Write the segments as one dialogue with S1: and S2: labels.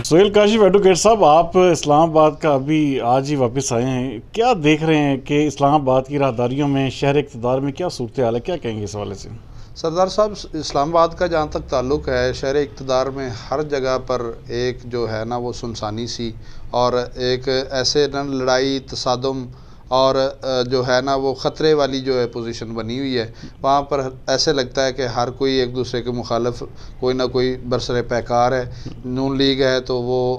S1: Sohail Kashif advocate صاحب، آپ اسلام آباد کا ابھی آج ہی واپس آئے ہیں، کیا دیکھ رہے ہیں کہ اسلام آباد کی راہداریوں میں شہر اقتدار میں کیا صورتحال ہے، کیا کہیں گے اس حوالے سے؟
S2: سردار صاحب، اسلام آباد کا جہاں تک تعلق ہے، شہر اقتدار میں ہر جگہ پر ایک جو ہے نا وہ سنسانی سی اور ایک ایسے نا لڑائی تصادم اور جو ہے نا وہ خطرے والی جو ہے پوزیشن بنی ہوئی ہے۔ وہاں پر ایسے لگتا ہے کہ ہر کوئی ایک دوسرے کے مخالف کوئی نہ کوئی برسر پیکار ہے۔ نون لیگ ہے تو وہ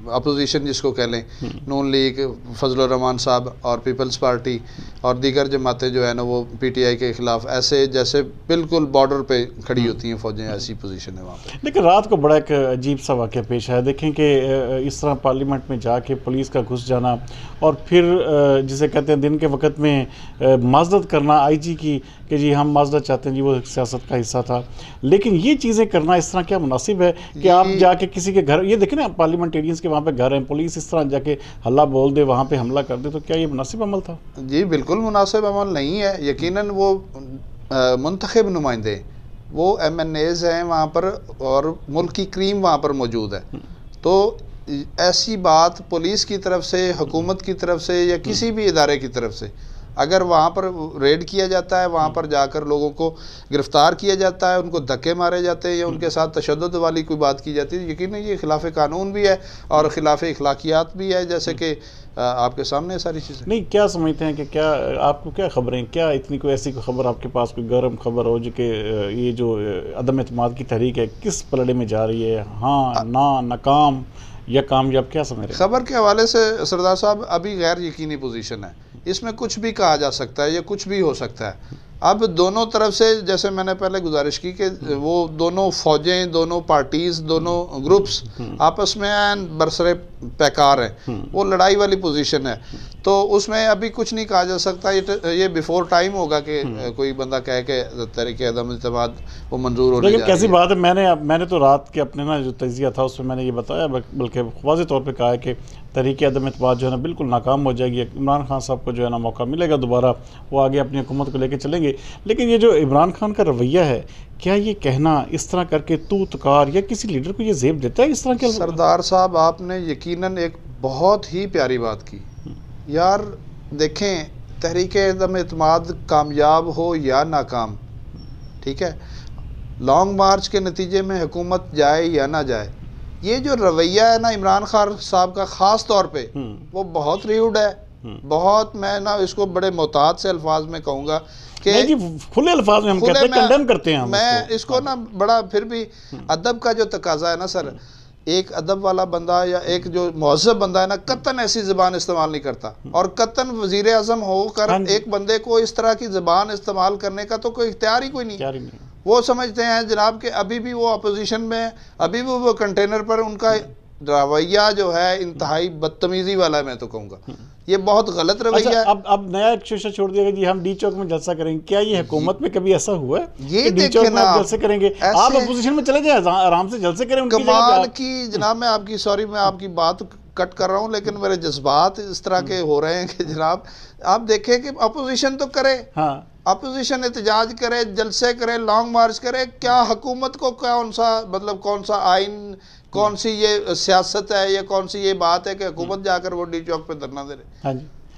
S2: اپوزیشن جس کو کہہ لیں، نون لیگ، فضل الرحمان صاحب اور پیپلز پارٹی اور دیگر جماعتیں جو ہے نا وہ پی ٹی آئی کے خلاف ایسے جیسے بالکل بارڈر پہ کھڑی ہوتی ہیں فوجیں، ایسی پوزیشن ہے وہاں پہ۔
S1: لیکن رات کو بڑا ایک عجیب سا واقعہ پیش آیا، دیکھیں کہ اس طرح پارلیمنٹ میں جا کے پولیس کا گھس جانا اور پھر جسے کہتے ہیں دن کے وقت میں معذرت کرنا آئی جی کی کہ جی ہم معذرت چاہتے ہیں، جی وہ سیاست کا حصہ تھا۔ لیکن یہ چیزیں کرنا اس طرح کیا مناسب ہے کہ آپ جا کے کسی کے گھر، یہ دیکھیں نا پارلیمنٹیرینز کے وہاں پہ گھر ہیں، پولیس اس طرح جا کے ہلہ بول دے، وہاں پہ حملہ کر دے، تو کیا یہ مناسب عمل تھا؟
S2: جی بالکل مناسب عمل نہیں ہے۔ یقیناً وہ منتخب نمائندے، وہ ایم این ایز ہیں وہاں پر اور ملک کی کریم وہاں پر موجود ہے، تو ایسی بات پولیس کی طرف سے، حکومت کی طرف سے یا کسی بھی ادارے کی طرف سے اگر وہاں پر ریڈ کیا جاتا ہے، وہاں پر جا کر لوگوں کو گرفتار کیا جاتا ہے، ان کو دھکے مارے جاتے ہیں یا ان کے ساتھ تشدد والی کوئی بات کی جاتی ہے، یقیناً یہ خلاف قانون بھی ہے اور خلاف اخلاقیات بھی ہے، جیسے کہ آپ کے سامنے ساری چیزیں۔
S1: نہیں، کیا سمجھتے ہیں کہ کیا آپ کو کیا خبریں، کیا اتنی کوئی ایسی کوئی خبر آپ کے پاس کوئی گرم خبر ہو جو کہ یہ جو عدم اعتماد کی تحریک ہے کس پلڑے میں جا رہی ہے، ہاں نہ ناکام یا کامیاب، کیا سمجھ رہے ہیں؟
S2: خبر کے حوالے سے سردار صاحب ابھی غیر یقینی پوزیشن ہے، اس میں کچھ بھی کہا جا سکتا ہے یا کچھ بھی ہو سکتا ہے۔ اب دونوں طرف سے جیسے میں نے پہلے گزارش کی کہ وہ دونوں فوجیں، دونوں پارٹیز، دونوں گروپس آپس میں برسر پیکار ہیں، وہ لڑائی والی پوزیشن ہے، تو اس میں ابھی کچھ نہیں کہا جا سکتا۔ یہ بیفور ٹائم ہوگا کہ کوئی بندہ کہے کہ تحریک عدم اعتماد وہ منظور ہونے جا رہی ہے۔
S1: لیکن کیسی بات ہے، میں نے تو رات کے اپنے نا جو تجزیہ تھا اس میں نے یہ بتایا، بلکہ واضح طور پہ کہا ہے کہ تحریک عدم اعتماد جو ہے نا بالکل ناکام ہو جائے گی، عمران خان صاحب کو جو ہے نا موقع ملے گا دوبارہ، وہ آگے اپنی حکومت کو لے کے چلیں گے۔ لیکن یہ جو عمران خان کا رویہ ہے، کیا یہ کہنا اس طرح کر کے تو تکار یا کسی لیڈر کو یہ زیب دیتا ہے اس طرح کے؟
S2: سردار صاحب، آپ نے یقیناً ایک بہت ہی پیاری بات کی یار۔ دیکھیں، تحریک عدم اعتماد کامیاب ہو یا ناکام، ٹھیک ہے، لانگ مارچ کے نتیجے میں حکومت جائے یا نہ جائے، یہ جو رویہ ہے نا عمران خان صاحب کا خاص طور پہ، وہ بہت ریوڈ ہے، بہت، میں نا اس کو بڑے محتاط سے الفاظ میں کہوں گا کہ
S1: نہیں جی، کھلے الفاظ میں ہم کہتے ہیں، کنڈیم کرتے ہیں ہم
S2: میں اس کو نا بڑا، پھر بھی ادب کا جو تقاضا ہے نا سر، ایک ادب والا بندہ یا ایک جو مہذب بندہ ہے نا قطعاً ایسی زبان استعمال نہیں کرتا، اور قطعاً وزیر اعظم ہو کر ایک بندے کو اس طرح کی زبان استعمال کرنے کا تو کوئی اختیار ہی کوئی نہیں۔ وہ سمجھتے ہیں جناب کہ ابھی بھی وہ اپوزیشن میں، ابھی بھی وہ کنٹینر پر ان کا رویہ جو ہے انتہائی بدتمیزی والا ہے، میں تو کہوں گا یہ بہت غلط رویہ ہے۔
S1: اب نیا ایک شیشہ چھوڑ دیا گا جی ہم ڈی چوک میں جلسہ کریں گے، کیا یہ حکومت میں کبھی ایسا ہوا ہے
S2: یہ
S1: ڈی چوک میں آپ جلسے کریں گے؟ آپ اپوزیشن میں چلے جائیں، آرام سے جلسے کریں۔
S2: کمال کی جناب، میں آپ کی سوری میں آپ کی بات کٹ کر رہا ہوں، لیکن میرے جذبات اس طرح کے ہو رہے ہیں کہ جناب آپ دیکھیں کہ اپوزیشن تو کرے، اپوزیشن احتجاج کرے، جلسے کرے، لانگ مارچ کرے، کیا حکومت کو کون سا آئین، کون سی یہ سیاست ہے یا کون سی یہ بات ہے کہ حکومت جا کر وہ ڈی چوک پہ دھرنا دے رہے؟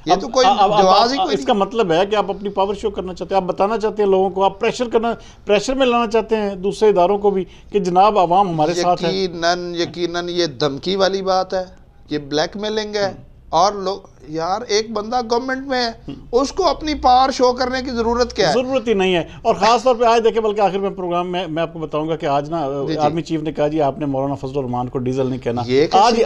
S2: یہ تو کوئی جواز ہی کوئی نہیں۔
S1: اس کا مطلب ہے کہ آپ اپنی پاور شو کرنا چاہتے ہیں، آپ بتانا چاہتے ہیں لوگوں کو، آپ پریشر میں لانا چاہتے ہیں دوسرے اداروں کو بھی کہ جناب عوام ہمارے ساتھ ہے۔
S2: یقیناً یہ دھمکی والی بات ہے، یہ بلیک میلنگ ہے، اور لوگ یار ایک بندہ گورنمنٹ میں ہے، اس کو اپنی پاور شو کرنے کی ضرورت کیا ہے؟
S1: ضرورت ہی نہیں ہے۔ اور خاص طور پہ آج دیکھیں، بلکہ آخر میں پروگرام میں آپ کو بتاؤں گا کہ آج نا آرمی چیف نے کہا جی آپ نے مولانا فضل الرحمان کو ڈیزل نہیں کہنا،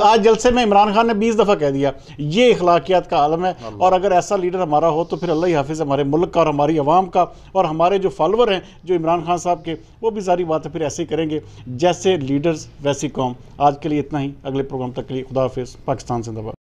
S1: آج جلسے میں عمران خان نے 20 دفعہ کہہ دیا۔ یہ اخلاقیات کا عالم ہے، اور اگر ایسا لیڈر ہمارا ہو تو پھر اللہ ہی حافظ ہمارے ملک کا اور ہماری عوام کا، اور ہمارے جو فالوور ہیں جو عمران خان صاحب کے، وہ بھی ساری باتیں پھر ایسے ہی کریں گے، جیسے لیڈرز ویسی قوم۔ آج کے لیے اتنا ہی، اگلے پروگرام تک کے لیے خدا حافظ۔ پاکستان زندہ باد۔